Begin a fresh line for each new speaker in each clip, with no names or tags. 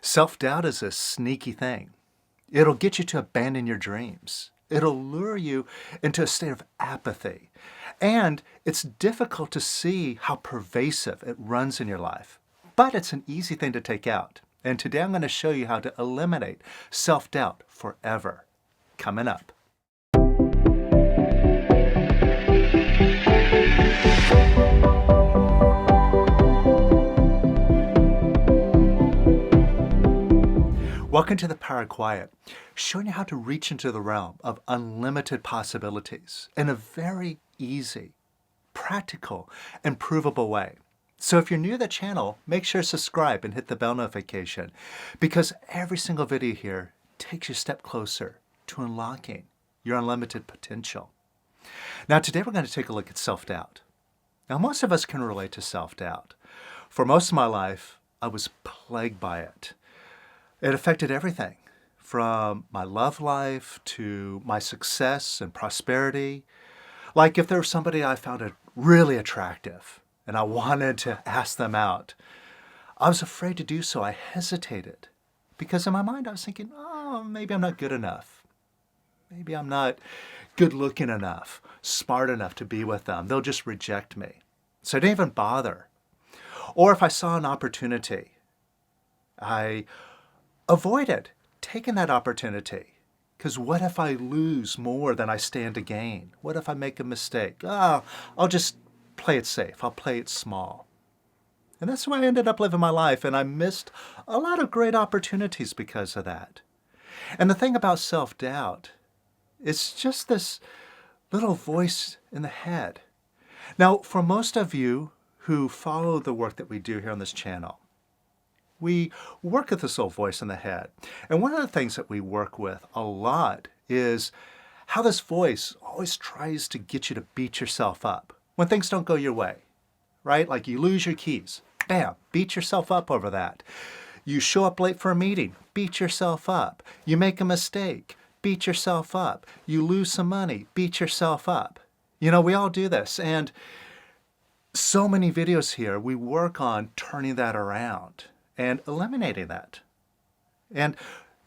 Self-doubt is a sneaky thing. It'll get you to abandon your dreams. It'll lure you into a state of apathy. And it's difficult to see how pervasive it runs in your life. But it's an easy thing to take out. And today I'm going to show you how to eliminate self-doubt forever. Coming up. Welcome to the Power of Quiet, showing you how to reach into the realm of unlimited possibilities in a very easy, practical, and provable way. So if you're new to the channel, make sure to subscribe and hit the bell notification, because every single video here takes you a step closer to unlocking your unlimited potential. Now today we're going to take a look at self-doubt. Now most of us can relate to self-doubt. For most of my life, I was plagued by it. It affected everything from my love life to my success and prosperity. Like if there was somebody I found really attractive and I wanted to ask them out, I was afraid to do so. I hesitated because in my mind I was thinking, oh, maybe I'm not good enough. Maybe I'm not good looking enough, smart enough to be with them. They'll just reject me. So I didn't even bother. Or if I saw an opportunity, I avoided taking that opportunity, because what if I lose more than I stand to gain? What if I make a mistake? I'll just play it safe. I'll play it small. And that's the way I ended up living my life, and I missed a lot of great opportunities because of that. And the thing about self-doubt, it's just this little voice in the head. Now, for most of you who follow the work that we do here on this channel, we work with this little voice in the head. And one of the things that we work with a lot is how this voice always tries to get you to beat yourself up when things don't go your way, right? Like you lose your keys, bam, beat yourself up over that. You show up late for a meeting, beat yourself up. You make a mistake, beat yourself up. You lose some money, beat yourself up. You know, we all do this. And so many videos here, we work on turning that around and eliminating that and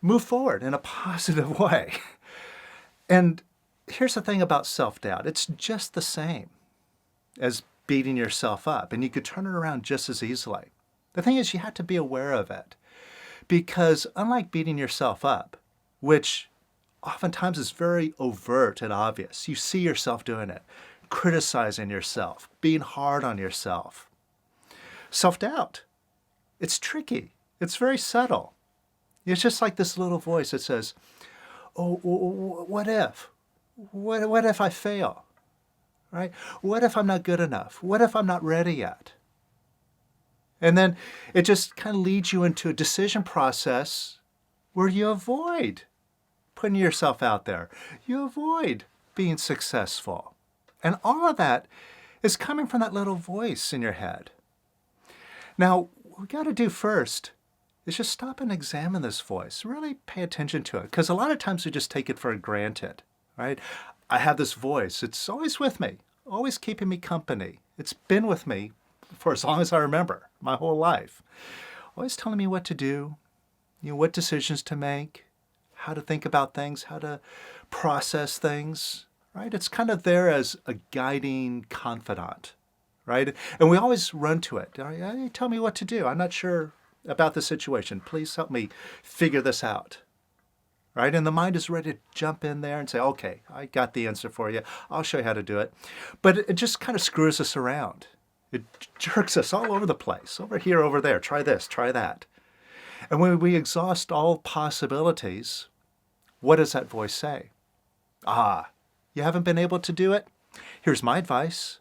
move forward in a positive way. And here's the thing about self-doubt. It's just the same as beating yourself up, and you could turn it around just as easily. The thing is, you have to be aware of it, because unlike beating yourself up, which oftentimes is very overt and obvious, you see yourself doing it, criticizing yourself, being hard on yourself. Self-doubt, it's tricky. It's very subtle. It's just like this little voice that says, oh, what if? What if I fail? Right? What if I'm not good enough? What if I'm not ready yet? And then it just kind of leads you into a decision process where you avoid putting yourself out there. You avoid being successful. And all of that is coming from that little voice in your head. Now, what we got to do first is just stop and examine this voice. Really pay attention to it, because a lot of times we just take it for granted, right? I have this voice. It's always with me, always keeping me company. It's been with me for as long as I remember, my whole life. Always telling me what to do, what decisions to make, how to think about things, how to process things, right? It's kind of there as a guiding confidant. Right? And we always run to it. Hey, tell me what to do. I'm not sure about the situation. Please help me figure this out. Right? And the mind is ready to jump in there and say, okay, I got the answer for you. I'll show you how to do it. But it just kind of screws us around. It jerks us all over the place. Over here, over there. Try this, try that. And when we exhaust all possibilities, what does that voice say? You haven't been able to do it? Here's my advice.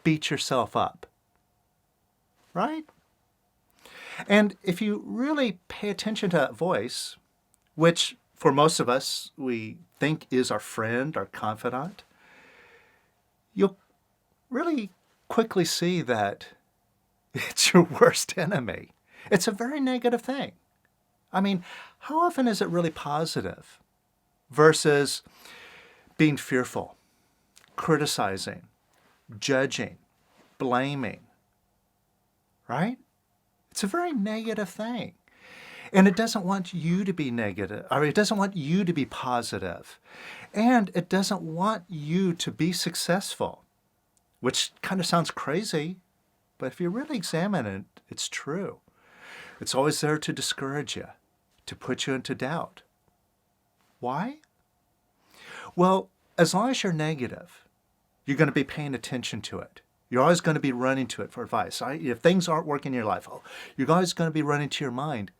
Beat yourself up, right? And if you really pay attention to that voice, which for most of us we think is our friend, our confidant, you'll really quickly see that it's your worst enemy. It's a very negative thing. I mean, how often is it really positive versus being fearful, criticizing, judging, blaming, right? It's a very negative thing. And it doesn't want you to be negative, or it doesn't want you to be positive. And it doesn't want you to be successful, which kind of sounds crazy, but if you really examine it, it's true. It's always there to discourage you, to put you into doubt. Why? Well, as long as you're negative, you're going to be paying attention to it. You're always going to be running to it for advice. If things aren't working in your life, you're always going to be running to your mind.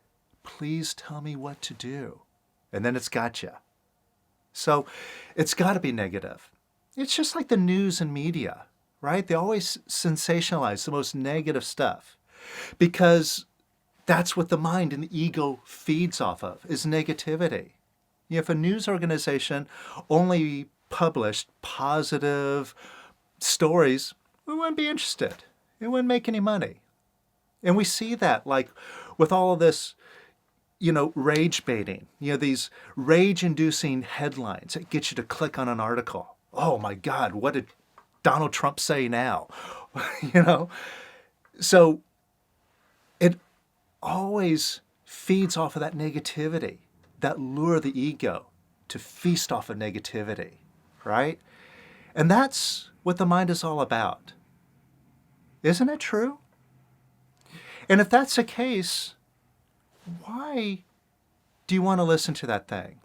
Please tell me what to do. And then it's got you. So it's got to be negative. It's just like the news and media, right? They always sensationalize the most negative stuff because that's what the mind and the ego feeds off of, is negativity. If a news organization only published positive stories, we wouldn't be interested. It wouldn't make any money. And we see that like with all of this, rage baiting, these rage-inducing headlines that get you to click on an article. Oh my God, what did Donald Trump say now? So it always feeds off of that negativity, that lure of the ego to feast off of negativity, right? And that's what the mind is all about. Isn't it true? And if that's the case, why do you want to listen to that thing?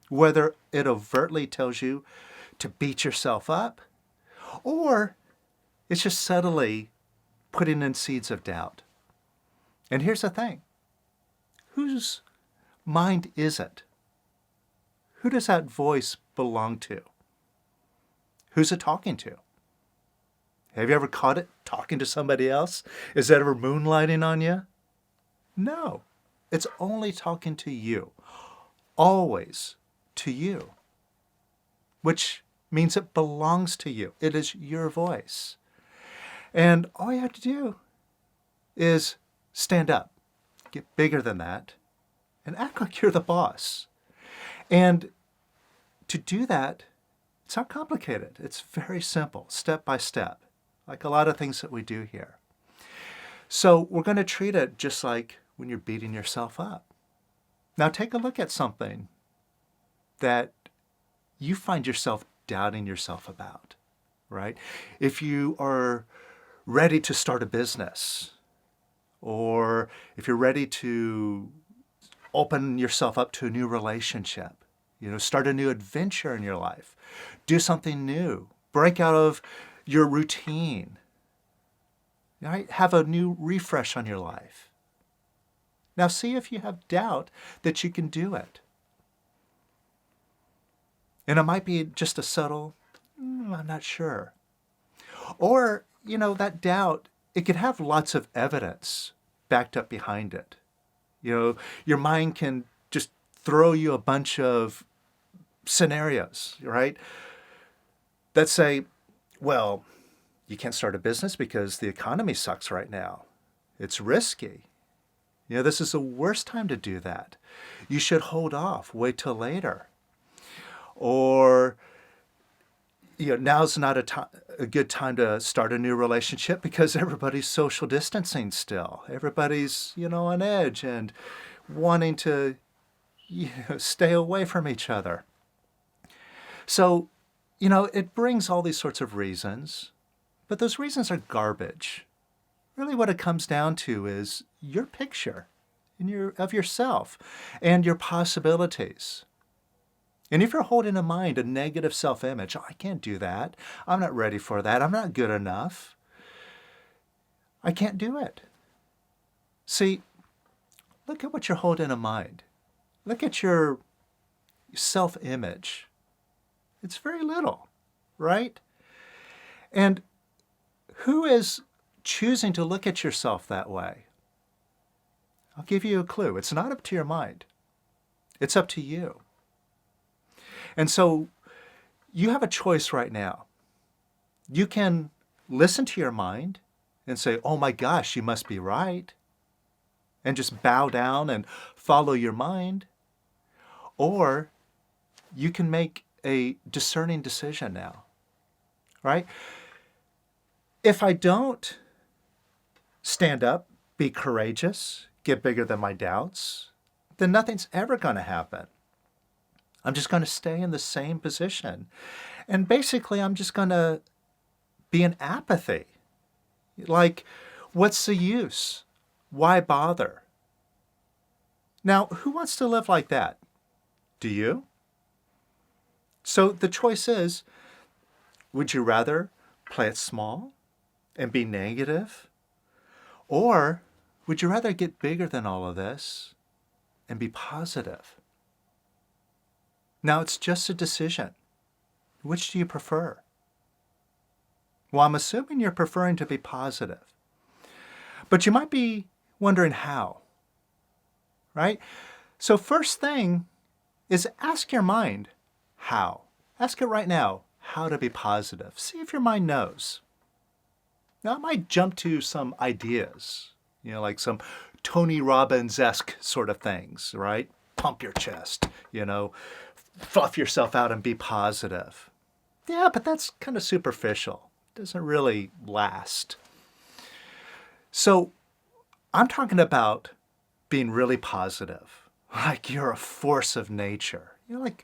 Whether it overtly tells you to beat yourself up, or it's just subtly putting in seeds of doubt. And here's the thing. Whose mind is it? Who does that voice belong to? Who's it talking to? Have you ever caught it talking to somebody else? Is that ever moonlighting on you? No. It's only talking to you. Always to you. Which means it belongs to you. It is your voice. And all you have to do is stand up, get bigger than that, and act like you're the boss. And to do that, it's not complicated. It's very simple, step by step, like a lot of things that we do here. So we're going to treat it just like when you're beating yourself up. Now take a look at something that you find yourself doubting yourself about, right? If you are ready to start a business, or if you're ready to open yourself up to a new relationship, start a new adventure in your life, do something new, break out of your routine, right? Have a new refresh on your life. Now see if you have doubt that you can do it. And it might be just a subtle, I'm not sure. Or, that doubt, it could have lots of evidence backed up behind it. Your mind can just throw you a bunch of scenarios, right? That say, well, you can't start a business because the economy sucks right now. It's risky. This is the worst time to do that. You should hold off, wait till later. Or, now's not a good time to start a new relationship because everybody's social distancing still. Everybody's, on edge and wanting to, stay away from each other. So, it brings all these sorts of reasons, but those reasons are garbage. Really what it comes down to is your picture of yourself and your possibilities. And if you're holding in mind a negative self-image, I can't do that. I'm not ready for that. I'm not good enough. I can't do it. See, look at what you're holding in mind. Look at your self-image. It's very little, right? And who is choosing to look at yourself that way? I'll give you a clue. It's not up to your mind. It's up to you. And so you have a choice right now. You can listen to your mind and say, oh my gosh, you must be right, and just bow down and follow your mind. Or you can make a discerning decision now, right? If I don't stand up, be courageous, get bigger than my doubts, then nothing's ever going to happen. I'm just going to stay in the same position. And basically, I'm just going to be in apathy. Like, what's the use? Why bother? Now, who wants to live like that? Do you? So the choice is, would you rather play it small and be negative? Or would you rather get bigger than all of this and be positive? Now, it's just a decision. Which do you prefer? Well, I'm assuming you're preferring to be positive. But you might be wondering how, right? So first thing is ask your mind how. Ask it right now, how to be positive. See if your mind knows. Now, it might jump to some ideas, like some Tony Robbins-esque sort of things, right? Pump your chest, fluff yourself out and be positive. Yeah, but that's kind of superficial. It doesn't really last. So I'm talking about being really positive, like you're a force of nature. Like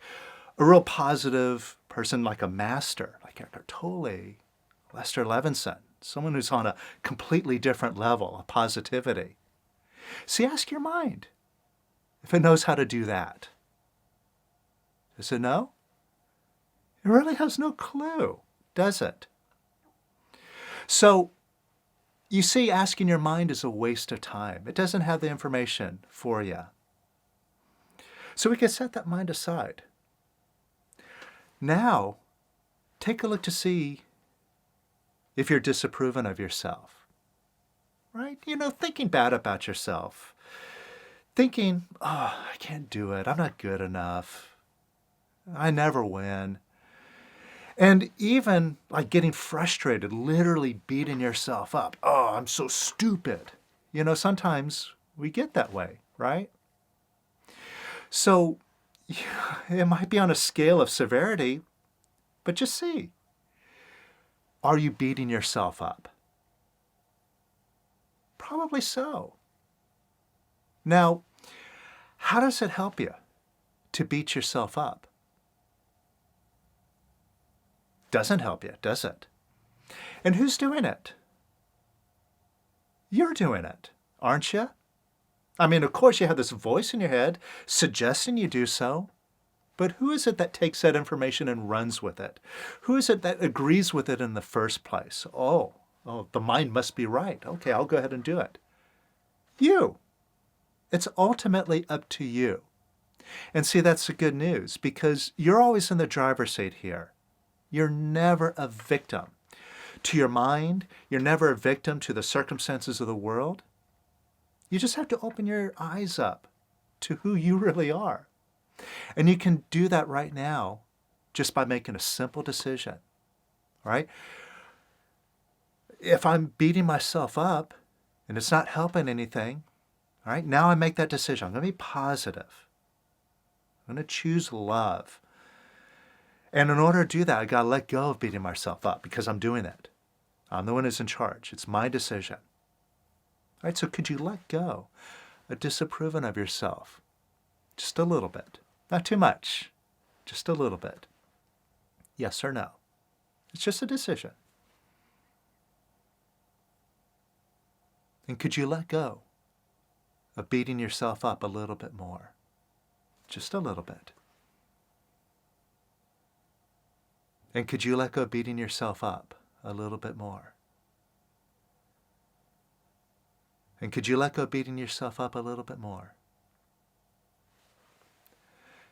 a real positive person, like a master, like Eckhart Tolle, Lester Levinson, someone who's on a completely different level of positivity. See, ask your mind if it knows how to do that. Does it know? It really has no clue, does it? So, you see, asking your mind is a waste of time. It doesn't have the information for you. So we can set that mind aside. Now, take a look to see if you're disapproving of yourself. Right? Thinking bad about yourself. Thinking, oh, I can't do it. I'm not good enough. I never win. And even like getting frustrated, literally beating yourself up. Oh, I'm so stupid. Sometimes we get that way, right? So it might be on a scale of severity, but just see. Are you beating yourself up? Probably so. Now, how does it help you to beat yourself up? Doesn't help you, does it? And who's doing it? You're doing it, aren't you? I mean, of course you have this voice in your head suggesting you do so, but who is it that takes that information and runs with it? Who is it that agrees with it in the first place? Oh, the mind must be right. Okay, I'll go ahead and do it. You. It's ultimately up to you. And see, that's the good news, because you're always in the driver's seat here. You're never a victim to your mind. You're never a victim to the circumstances of the world. You just have to open your eyes up to who you really are. And you can do that right now just by making a simple decision, right? If I'm beating myself up and it's not helping anything, all right, now I make that decision. I'm going to be positive. I'm going to choose love. And in order to do that, I got to let go of beating myself up because I'm doing it. I'm the one who's in charge. It's my decision. All right, so could you let go of disapproving of yourself? Just a little bit. Not too much. Just a little bit. Yes or no? It's just a decision. And could you let go of beating yourself up a little bit more? Just a little bit. And could you let go of beating yourself up a little bit more? And could you let go of beating yourself up a little bit more?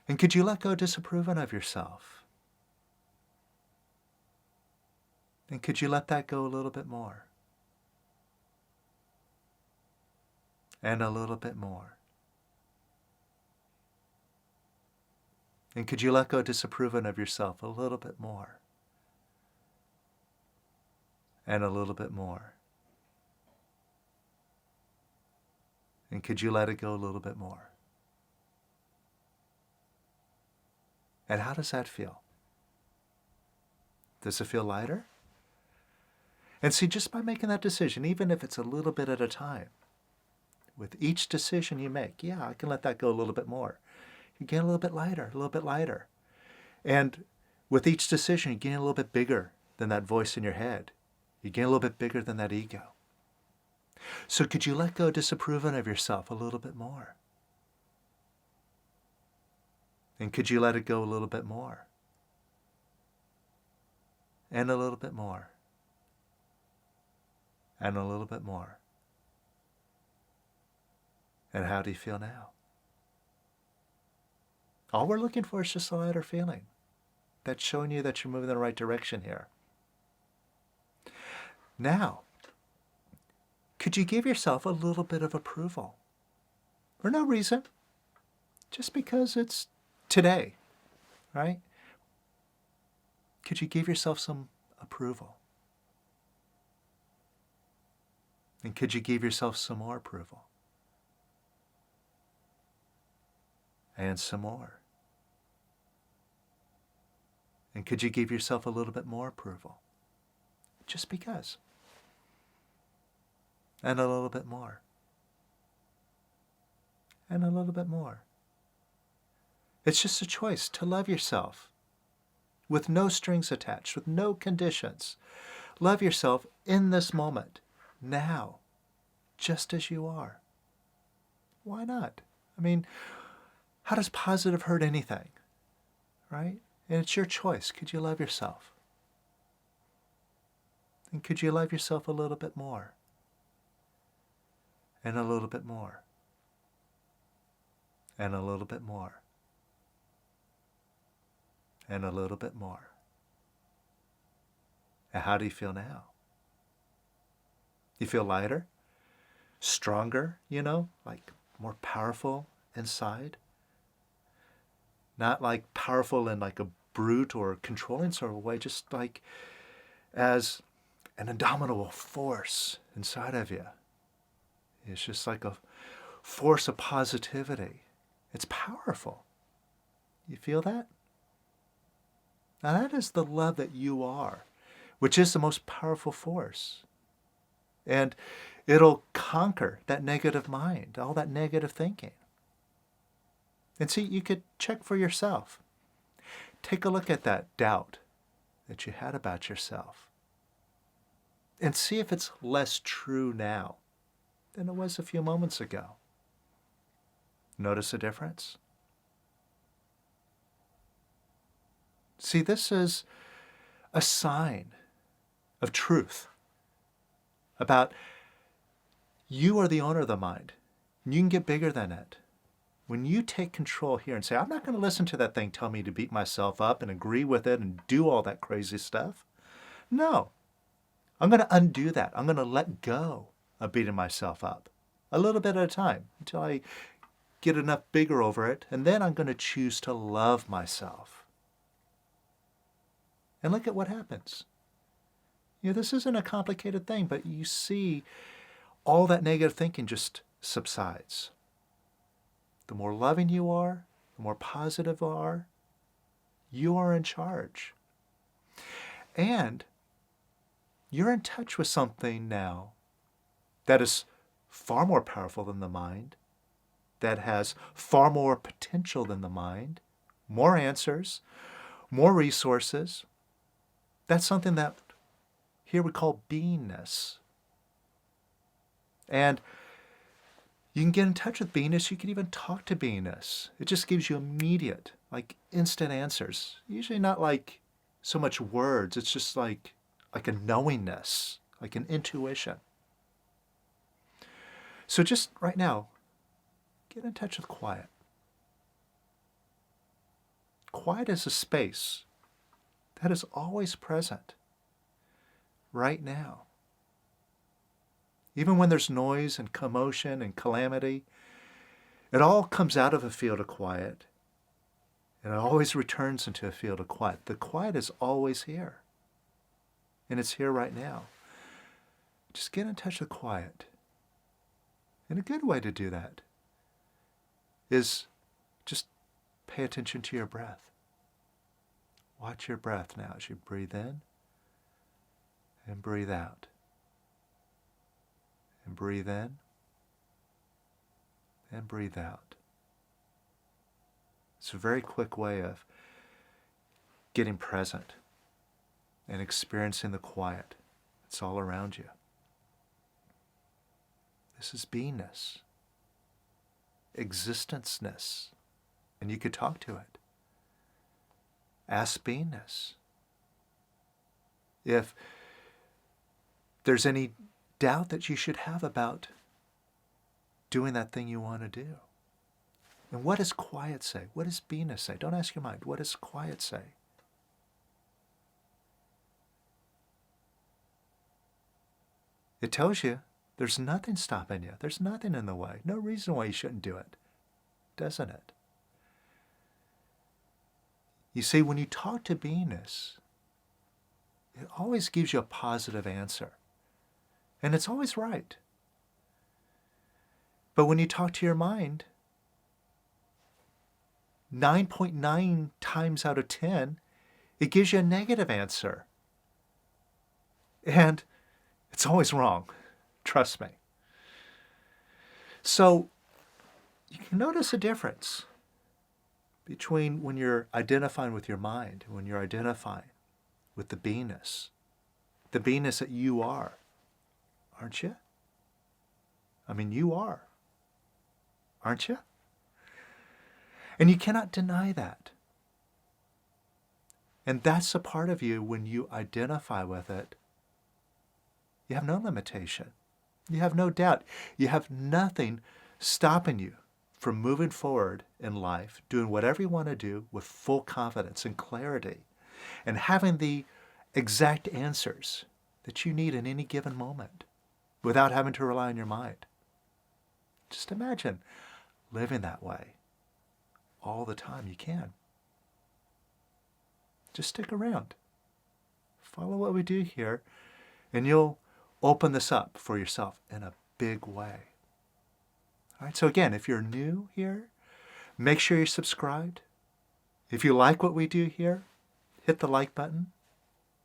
And could you let go of disapproving of yourself? And could you let that go a little bit more? And a little bit more. And could you let go of disapproving of yourself a little bit more? And a little bit more. And could you let it go a little bit more? And how does that feel? Does it feel lighter? And see, just by making that decision, even if it's a little bit at a time, with each decision you make, yeah, I can let that go a little bit more. You get a little bit lighter, a little bit lighter. And with each decision, you get a little bit bigger than that voice in your head. You get a little bit bigger than that ego. So could you let go of disapproving of yourself a little bit more? And could you let it go a little bit more? And a little bit more. And a little bit more. And how do you feel now? All we're looking for is just a lighter feeling. That's showing you that you're moving in the right direction here. Now, could you give yourself a little bit of approval? For no reason. Just because it's today, right? Could you give yourself some approval? And could you give yourself some more approval? And some more. And could you give yourself a little bit more approval? Just because. And a little bit more. And a little bit more. It's just a choice to love yourself with no strings attached, with no conditions. Love yourself in this moment, now, just as you are. Why not? I mean, how does positive hurt anything, right? And it's your choice. Could you love yourself? And could you love yourself a little bit more? And a little bit more. And a little bit more. And a little bit more. And how do you feel now? You feel lighter? Stronger, like more powerful inside? Not like powerful in like a brute or controlling sort of way, just like as an indomitable force inside of you. It's just like a force of positivity. It's powerful. You feel that? Now that is the love that you are, which is the most powerful force. And it'll conquer that negative mind, all that negative thinking. And see, you could check for yourself. Take a look at that doubt that you had about yourself. And see if it's less true now than it was a few moments ago. Notice a difference? See, this is a sign of truth about you are the owner of the mind. You can get bigger than it. When you take control here and say, I'm not going to listen to that thing tell me to beat myself up and agree with it and do all that crazy stuff. No. I'm going to undo that. I'm going to let go of beating myself up a little bit at a time until I get enough bigger over it. And then I'm going to choose to love myself. And look at what happens. This isn't a complicated thing, but you see all that negative thinking just subsides. The more loving you are, the more positive you are in charge. And you're in touch with something now that is far more powerful than the mind, that has far more potential than the mind, more answers, more resources. That's something that here we call beingness. And you can get in touch with beingness. You can even talk to beingness. It just gives you immediate, like instant answers. Usually not like so much words. It's just like a knowingness, like an intuition. So just right now, get in touch with quiet. Quiet is a space that is always present right now. Even when there's noise and commotion and calamity, it all comes out of a field of quiet, and it always returns into a field of quiet. The quiet is always here, and it's here right now. Just get in touch with quiet. And a good way to do that is just pay attention to your breath. Watch your breath now as you breathe in and breathe out. And breathe in and breathe out. It's a very quick way of getting present and experiencing the quiet. It's all around you. This is beingness, existence-ness, and you could talk to it. Ask beingness. If there's any doubt that you should have about doing that thing you want to do. And what does quiet say? What does beingness say? Don't ask your mind. What does quiet say? It tells you there's nothing stopping you. There's nothing in the way. No reason why you shouldn't do it, doesn't it? You see, when you talk to beingness, it always gives you a positive answer. And it's always right. But when you talk to your mind, 9.9 times out of 10, it gives you a negative answer. And it's always wrong. Trust me. So you can notice a difference between when you're identifying with your mind and when you're identifying with the beingness that you are, aren't you? I mean, you are, aren't you? And you cannot deny that. And that's a part of you when you identify with it. You have no limitation. You have no doubt. You have nothing stopping you from moving forward in life, doing whatever you want to do with full confidence and clarity, and having the exact answers that you need in any given moment without having to rely on your mind. Just imagine living that way all the time. You can. Just stick around. Follow what we do here, and you'll open this up for yourself in a big way. All right, so again, if you're new here, make sure you're subscribed. If you like what we do here, hit the like button,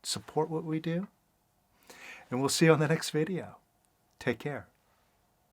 support what we do, and we'll see you on the next video. Take care.